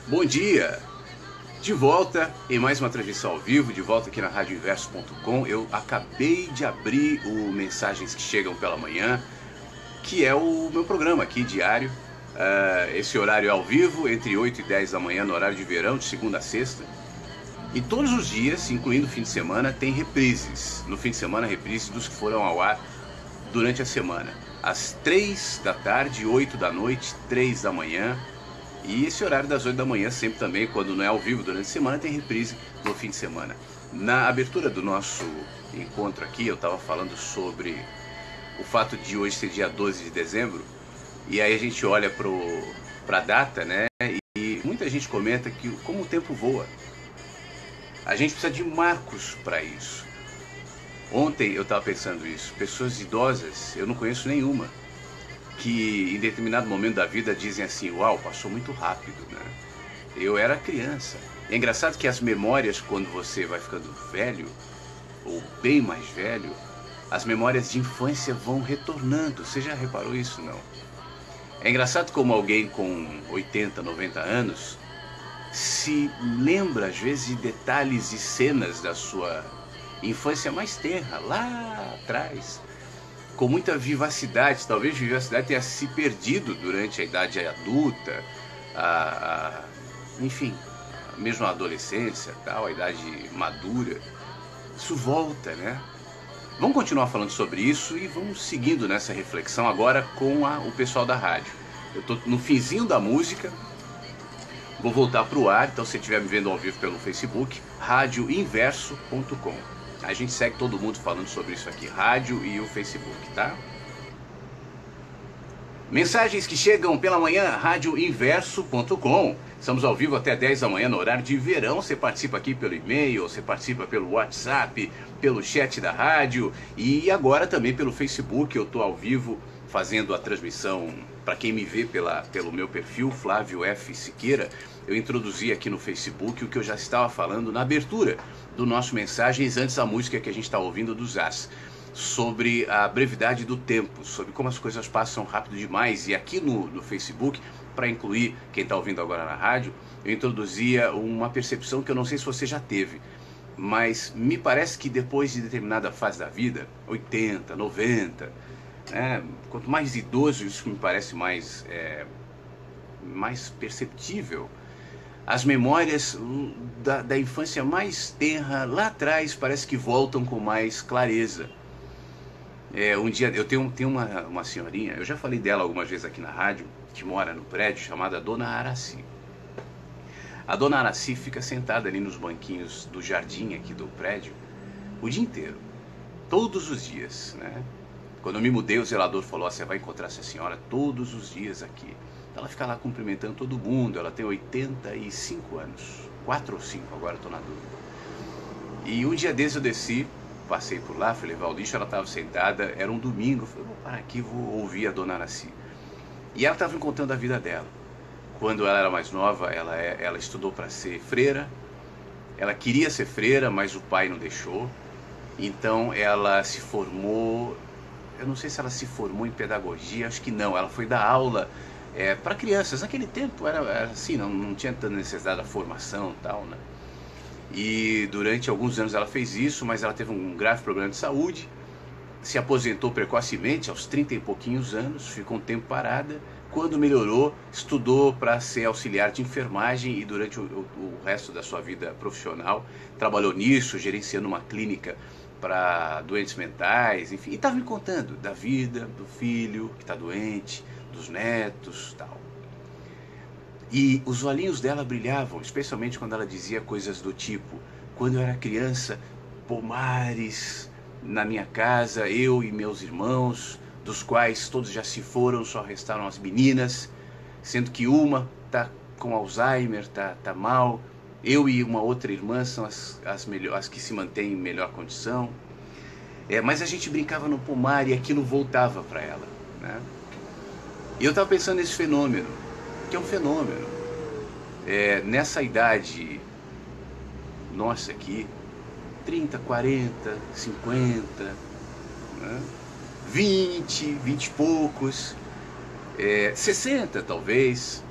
Bom dia! De volta em mais uma transmissão ao vivo, de volta aqui na radioinverso.com. Eu acabei de abrir o Mensagens que Chegam pela Manhã, que é o meu programa aqui diário. Esse horário é ao vivo, entre 8 e 10 da manhã, no horário de verão, de segunda a sexta. E todos os dias, incluindo o fim de semana, tem reprises. No fim de semana, reprises dos que foram ao ar durante a semana. Às 3 da tarde, 8 da noite, 3 da manhã. E esse horário das 8 da manhã, sempre também, quando não é ao vivo durante a semana, tem reprise no fim de semana. Na abertura do nosso encontro aqui, eu estava falando sobre o fato de hoje ser dia 12 de dezembro. E aí a gente olha para a data, né? E muita gente comenta que como o tempo voa. A gente precisa de marcos para isso. Ontem eu estava pensando isso. Pessoas idosas, eu não conheço nenhuma, que em determinado momento da vida dizem assim: uau, passou muito rápido, né? Eu era criança. É engraçado que as memórias, quando você vai ficando velho, ou bem mais velho, as memórias de infância vão retornando. Você já reparou isso, não? É engraçado como alguém com 80, 90 anos se lembra às vezes de detalhes e cenas da sua infância mais tenra, lá atrás, com muita vivacidade. Talvez a vivacidade tenha se perdido durante a idade adulta, enfim, mesmo a adolescência, tal, a idade madura. Isso volta, né? Vamos continuar falando sobre isso e vamos seguindo nessa reflexão agora com o pessoal da rádio. Eu estou no finzinho da música, vou voltar para o ar, então se você estiver me vendo ao vivo pelo Facebook, radioinverso.com. A gente segue todo mundo falando sobre isso aqui, rádio e o Facebook, tá? Mensagens que chegam pela manhã, radioinverso.com. Estamos ao vivo até 10 da manhã no horário de verão. Você participa aqui pelo e-mail, você participa pelo WhatsApp, pelo chat da rádio e agora também pelo Facebook. Eu estou ao vivo fazendo a transmissão. Para quem me vê pelo meu perfil, Flávio F. Siqueira, eu introduzi aqui no Facebook o que eu já estava falando na abertura do nosso Mensagens, antes da música que a gente está ouvindo do Zaz, sobre a brevidade do tempo, sobre como as coisas passam rápido demais. E aqui no Facebook, para incluir quem está ouvindo agora na rádio, eu introduzia uma percepção que eu não sei se você já teve, mas me parece que depois de determinada fase da vida, 80, 90, quanto mais idoso, isso me parece mais perceptível. As memórias da infância mais tenra lá atrás parece que voltam com mais clareza. Um dia eu tenho uma senhorinha, eu já falei dela algumas vezes aqui na rádio, que mora no prédio, chamada Dona Araci. A Dona Araci fica sentada ali nos banquinhos do jardim aqui do prédio o dia inteiro, todos os dias, né? Quando eu me mudei, o zelador falou: você vai encontrar essa senhora todos os dias aqui. Ela fica lá cumprimentando todo mundo. Ela tem 85 anos, 4 ou 5, agora estou na dúvida. E um dia desses eu desci, passei por lá, fui levar o lixo, ela estava sentada, era um domingo, eu falei: vou parar aqui, vou ouvir a Dona Araci. E ela estava me contando a vida dela. Quando ela era mais nova, ela estudou para ser freira. Ela queria ser freira, mas o pai não deixou. Então ela se formou, eu não sei se ela se formou em pedagogia, acho que não, ela foi dar aula para crianças. Naquele tempo era assim, não tinha tanta necessidade da formação e tal, né? E durante alguns anos ela fez isso, mas ela teve um grave problema de saúde, se aposentou precocemente, aos 30 e pouquinhos anos, ficou um tempo parada. Quando melhorou, estudou para ser auxiliar de enfermagem e durante o resto da sua vida profissional trabalhou nisso, gerenciando uma clínica para doentes mentais, enfim. E estava me contando da vida, do filho que está doente, dos netos e tal. E os olhinhos dela brilhavam, especialmente quando ela dizia coisas do tipo: quando eu era criança, pomares na minha casa, eu e meus irmãos, dos quais todos já se foram, só restaram as meninas, sendo que uma está com Alzheimer, tá mal. Eu e uma outra irmã são as que se mantêm em melhor condição. Mas a gente brincava no pomar e aquilo voltava para ela, né? E eu estava pensando nesse fenômeno, que é um fenômeno. Nessa idade nossa aqui, 30, 40, 50, né? 20 e poucos, 60 talvez,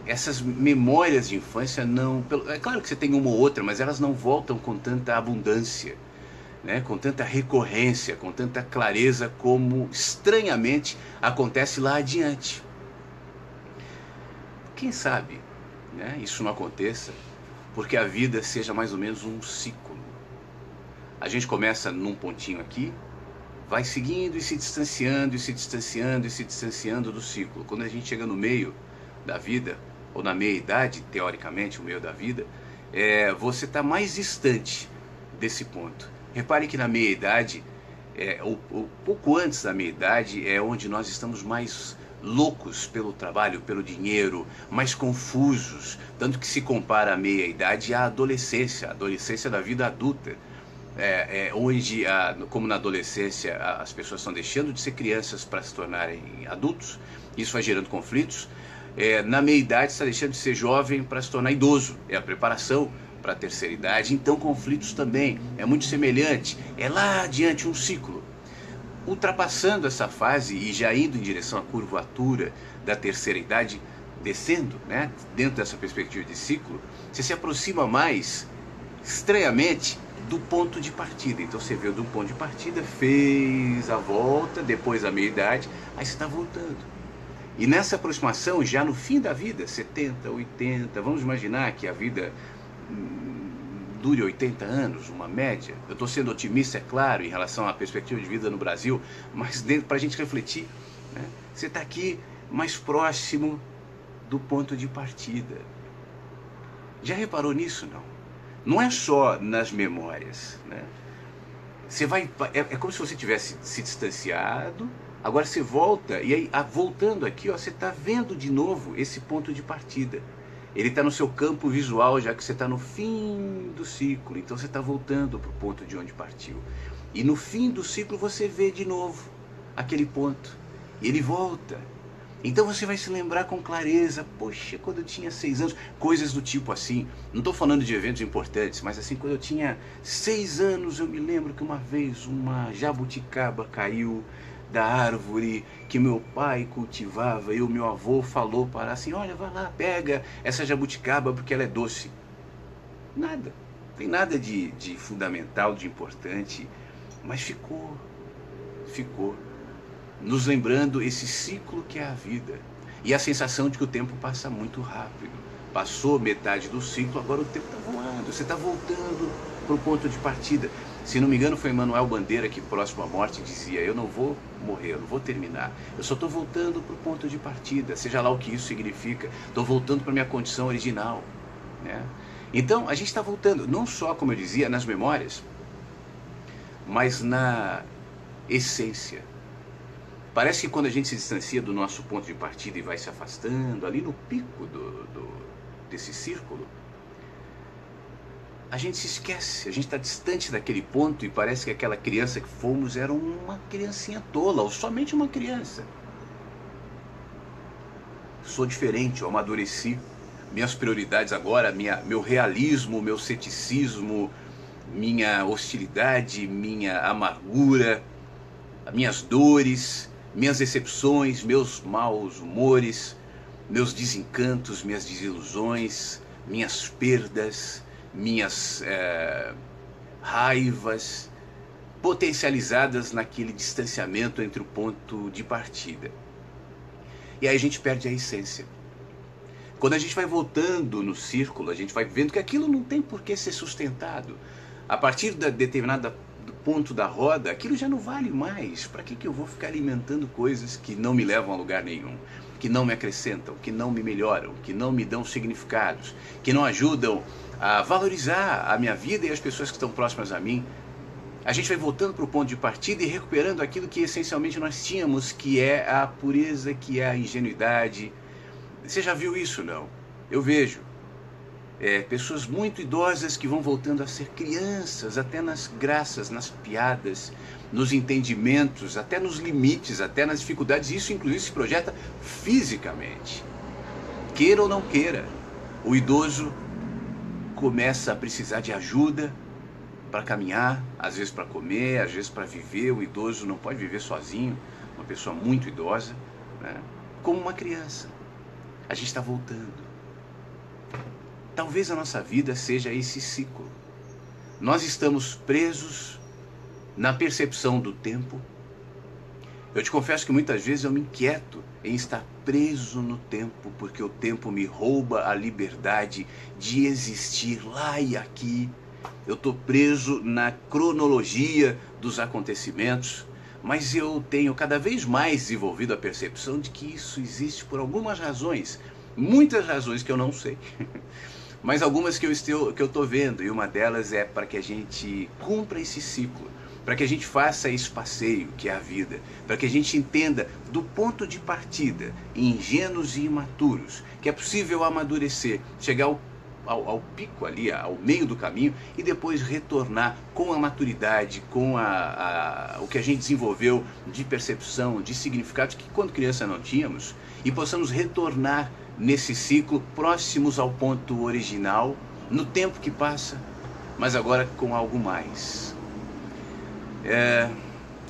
essas memórias de infância não... É claro que você tem uma ou outra, mas elas não voltam com tanta abundância, né? Com tanta recorrência, com tanta clareza como, estranhamente, acontece lá adiante. Quem sabe, né, isso não aconteça, porque a vida seja mais ou menos um ciclo. A gente começa num pontinho aqui, vai seguindo e se distanciando, e se distanciando, e se distanciando do ciclo. Quando a gente chega no meio da vida, ou na meia-idade, teoricamente, o meio da vida, você está mais distante desse ponto. Repare que na meia-idade, pouco antes da meia-idade, é onde nós estamos mais loucos pelo trabalho, pelo dinheiro, mais confusos. Tanto que se compara a meia-idade à adolescência, a adolescência da vida adulta. Onde, como na adolescência, as pessoas estão deixando de ser crianças para se tornarem adultos, isso vai gerando conflitos. Na meia-idade está deixando de ser jovem para se tornar idoso, é a preparação para a terceira idade, então conflitos também, é muito semelhante, é lá adiante um ciclo. Ultrapassando essa fase e já indo em direção à curvatura da terceira idade, descendo, né, dentro dessa perspectiva de ciclo, você se aproxima mais, estranhamente, do ponto de partida. Então você veio do ponto de partida, fez a volta, depois a meia-idade, aí você está voltando. E nessa aproximação, já no fim da vida, 70, 80, vamos imaginar que a vida dure 80 anos, uma média. Eu estou sendo otimista, é claro, em relação à perspectiva de vida no Brasil, mas para a gente refletir, né? Você está aqui mais próximo do ponto de partida. Já reparou nisso, não? Não é só nas memórias, né? Você vai, é como se você tivesse se distanciado, agora você volta, e aí, voltando aqui, ó, você está vendo de novo esse ponto de partida. Ele está no seu campo visual, já que você está no fim do ciclo, então você está voltando para o ponto de onde partiu. E no fim do ciclo você vê de novo aquele ponto, e ele volta. Então você vai se lembrar com clareza, poxa, quando eu tinha 6 anos, coisas do tipo assim, não estou falando de eventos importantes, mas assim, quando eu tinha 6 anos, eu me lembro que uma vez uma jabuticaba caiu da árvore que meu pai cultivava, e o meu avô falou para assim, olha, vai lá, pega essa jabuticaba porque ela é doce. Nada, não tem nada de fundamental, de importante, mas ficou, nos lembrando esse ciclo que é a vida, e a sensação de que o tempo passa muito rápido. Passou metade do ciclo, agora o tempo está voando, você está voltando para o ponto de partida. Se não me engano, foi Manuel Bandeira que, próximo à morte, dizia, eu não vou morrer, eu não vou terminar, eu só estou voltando para o ponto de partida, seja lá o que isso significa, estou voltando para a minha condição original, né? Então, a gente está voltando, não só, como eu dizia, nas memórias, mas na essência. Parece que quando a gente se distancia do nosso ponto de partida e vai se afastando, ali no pico desse círculo, a gente se esquece, a gente está distante daquele ponto e parece que aquela criança que fomos era uma criancinha tola, ou somente uma criança. Sou diferente, eu amadureci. Minhas prioridades agora, meu realismo, meu ceticismo, minha hostilidade, minha amargura, minhas dores, minhas decepções, meus maus humores, meus desencantos, minhas desilusões, minhas perdas, minhas raivas, potencializadas naquele distanciamento entre o ponto de partida. E aí a gente perde a essência. Quando a gente vai voltando no círculo, a gente vai vendo que aquilo não tem por que ser sustentado. A partir da determinada ponto da roda, aquilo já não vale mais. Para que eu vou ficar alimentando coisas que não me levam a lugar nenhum, que não me acrescentam, que não me melhoram, que não me dão significados, que não ajudam a valorizar a minha vida e as pessoas que estão próximas a mim? A gente vai voltando para o ponto de partida e recuperando aquilo que essencialmente nós tínhamos, que é a pureza, que é a ingenuidade. Você já viu isso, não? Eu vejo. Pessoas muito idosas que vão voltando a ser crianças, até nas graças, nas piadas, nos entendimentos, até nos limites, até nas dificuldades. Isso inclusive se projeta fisicamente. Queira ou não queira, o idoso começa a precisar de ajuda para caminhar, às vezes para comer, às vezes para viver. O idoso não pode viver sozinho, uma pessoa muito idosa, né? Como uma criança. A gente está voltando. Talvez a nossa vida seja esse ciclo. Nós estamos presos na percepção do tempo. Eu te confesso que muitas vezes eu me inquieto em estar preso no tempo, porque o tempo me rouba a liberdade de existir lá e aqui. Eu estou preso na cronologia dos acontecimentos, mas eu tenho cada vez mais desenvolvido a percepção de que isso existe por algumas razões, muitas razões que eu não sei, mas algumas que eu estou vendo, e uma delas é para que a gente cumpra esse ciclo, para que a gente faça esse passeio que é a vida, para que a gente entenda do ponto de partida, ingênuos e imaturos, que é possível amadurecer, chegar ao pico ali, ao meio do caminho, e depois retornar com a maturidade, com o que a gente desenvolveu de percepção, de significados que quando criança não tínhamos, e possamos retornar nesse ciclo próximos ao ponto original, no tempo que passa, mas agora com algo mais.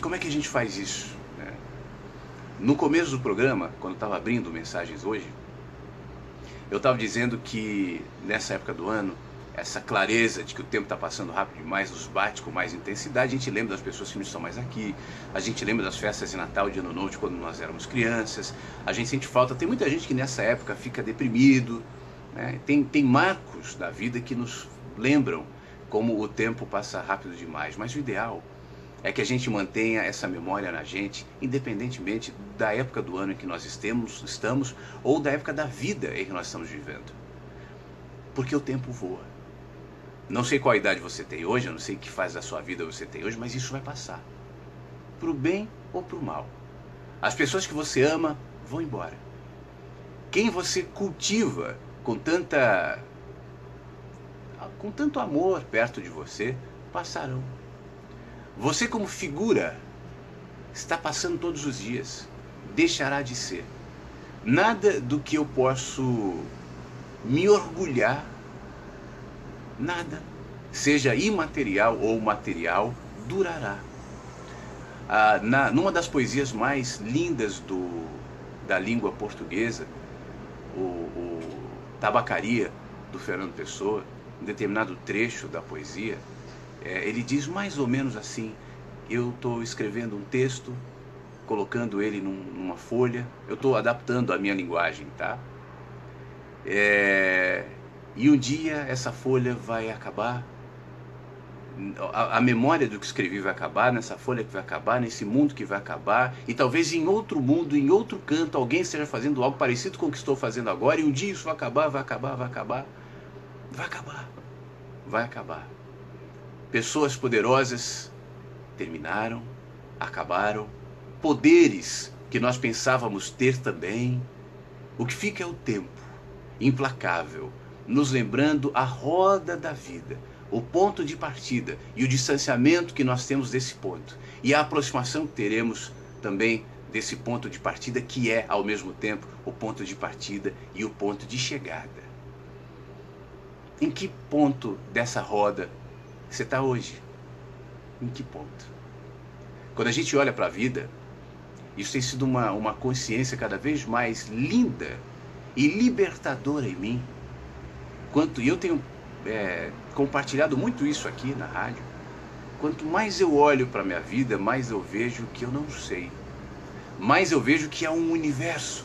Como é que a gente faz isso? No começo do programa, quando eu estava abrindo mensagens hoje, eu estava dizendo que nessa época do ano, essa clareza de que o tempo está passando rápido demais nos bate com mais intensidade. A gente lembra das pessoas que não estão mais aqui, a gente lembra das festas de Natal, de Ano Novo, de quando nós éramos crianças, a gente sente falta. Tem muita gente que nessa época fica deprimido, né? Tem marcos da vida que nos lembram como o tempo passa rápido demais, mas o ideal é que a gente mantenha essa memória na gente, independentemente da época do ano em que nós estamos ou da época da vida em que nós estamos vivendo. Porque o tempo voa. Não sei qual idade você tem hoje, eu não sei que fase da sua vida você tem hoje, mas isso vai passar. Pro bem ou pro mal. As pessoas que você ama vão embora. Quem você cultiva com tanto amor perto de você, passarão. Você como figura está passando todos os dias, deixará de ser. Nada do que eu posso me orgulhar, nada, seja imaterial ou material, durará. Numa das poesias mais lindas da língua portuguesa, o Tabacaria, do Fernando Pessoa, um determinado trecho da poesia, ele diz mais ou menos assim: eu estou escrevendo um texto, colocando ele numa folha, eu estou adaptando a minha linguagem, tá? E um dia essa folha vai acabar, a memória do que escrevi vai acabar, nessa folha que vai acabar, nesse mundo que vai acabar, e talvez em outro mundo, em outro canto, alguém esteja fazendo algo parecido com o que estou fazendo agora, e um dia isso vai acabar, vai acabar, vai acabar, vai acabar, vai acabar. Pessoas poderosas terminaram, acabaram, poderes que nós pensávamos ter também. O que fica é o tempo, implacável, nos lembrando a roda da vida, o ponto de partida e o distanciamento que nós temos desse ponto, e a aproximação que teremos também desse ponto de partida, que é ao mesmo tempo o ponto de partida e o ponto de chegada. Em que ponto dessa roda você está hoje? Em que ponto? Quando a gente olha para a vida, isso tem sido uma consciência cada vez mais linda e libertadora em mim. E eu tenho compartilhado muito isso aqui na rádio. Quanto mais eu olho para a minha vida, mais eu vejo que eu não sei. Mais eu vejo que há um universo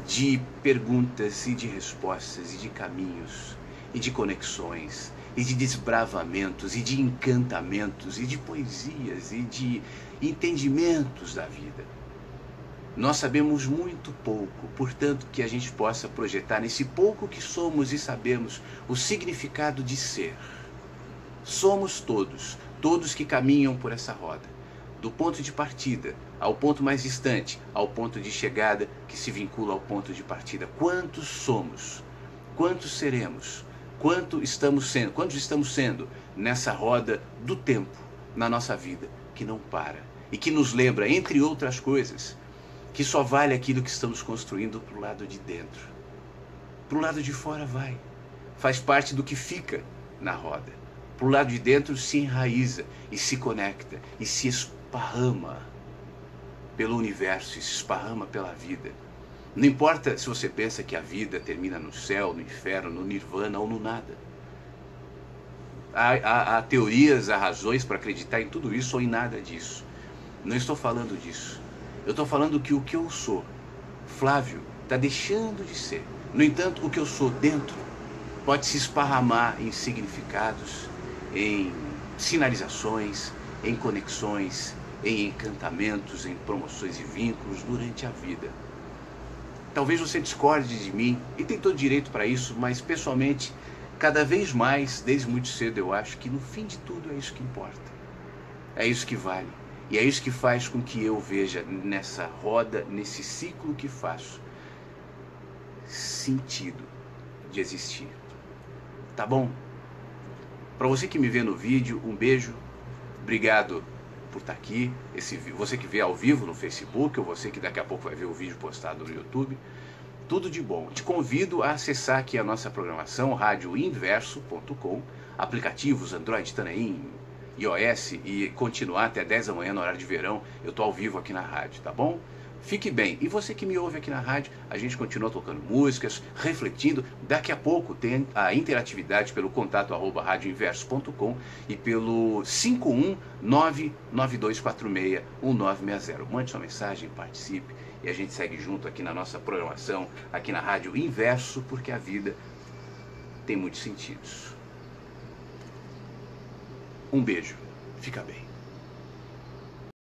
de perguntas e de respostas e de caminhos e de conexões e de desbravamentos, e de encantamentos, e de poesias, e de entendimentos da vida. Nós sabemos muito pouco, portanto que a gente possa projetar nesse pouco que somos e sabemos o significado de ser. Somos todos que caminham por essa roda, do ponto de partida ao ponto mais distante, ao ponto de chegada que se vincula ao ponto de partida. Quantos somos? Quantos seremos? Quantos estamos sendo nessa roda do tempo na nossa vida que não para e que nos lembra, entre outras coisas, que só vale aquilo que estamos construindo para o lado de dentro. Para o lado de fora faz parte do que fica na roda. Para o lado de dentro se enraiza e se conecta e se esparrama pelo universo, e se esparrama pela vida. Não importa se você pensa que a vida termina no céu, no inferno, no nirvana ou no nada. Há teorias, há razões para acreditar em tudo isso ou em nada disso. Não estou falando disso. Eu estou falando que o que eu sou, Flávio, está deixando de ser. No entanto, o que eu sou dentro pode se esparramar em significados, em sinalizações, em conexões, em encantamentos, em promoções e vínculos durante a vida. Talvez você discorde de mim, e tem todo direito para isso, mas pessoalmente, cada vez mais, desde muito cedo, eu acho que no fim de tudo é isso que importa. É isso que vale. E é isso que faz com que eu veja nessa roda, nesse ciclo que faço, sentido de existir. Tá bom? Para você que me vê no vídeo, um beijo. Obrigado por estar aqui. Você que vê ao vivo no Facebook, ou você que daqui a pouco vai ver o vídeo postado no YouTube. Tudo de bom. Te convido a acessar aqui a nossa programação, radioinverso.com, aplicativos Android, TuneIn, iOS, e continuar até 10 da manhã no horário de verão. Eu estou ao vivo aqui na rádio, tá bom? Fique bem. E você que me ouve aqui na rádio, a gente continua tocando músicas, refletindo. Daqui a pouco tem a interatividade pelo contato @radioinverso.com e pelo 51992461960. Mande sua mensagem, participe e a gente segue junto aqui na nossa programação, aqui na Rádio Inverso, porque a vida tem muitos sentidos. Um beijo. Fica bem.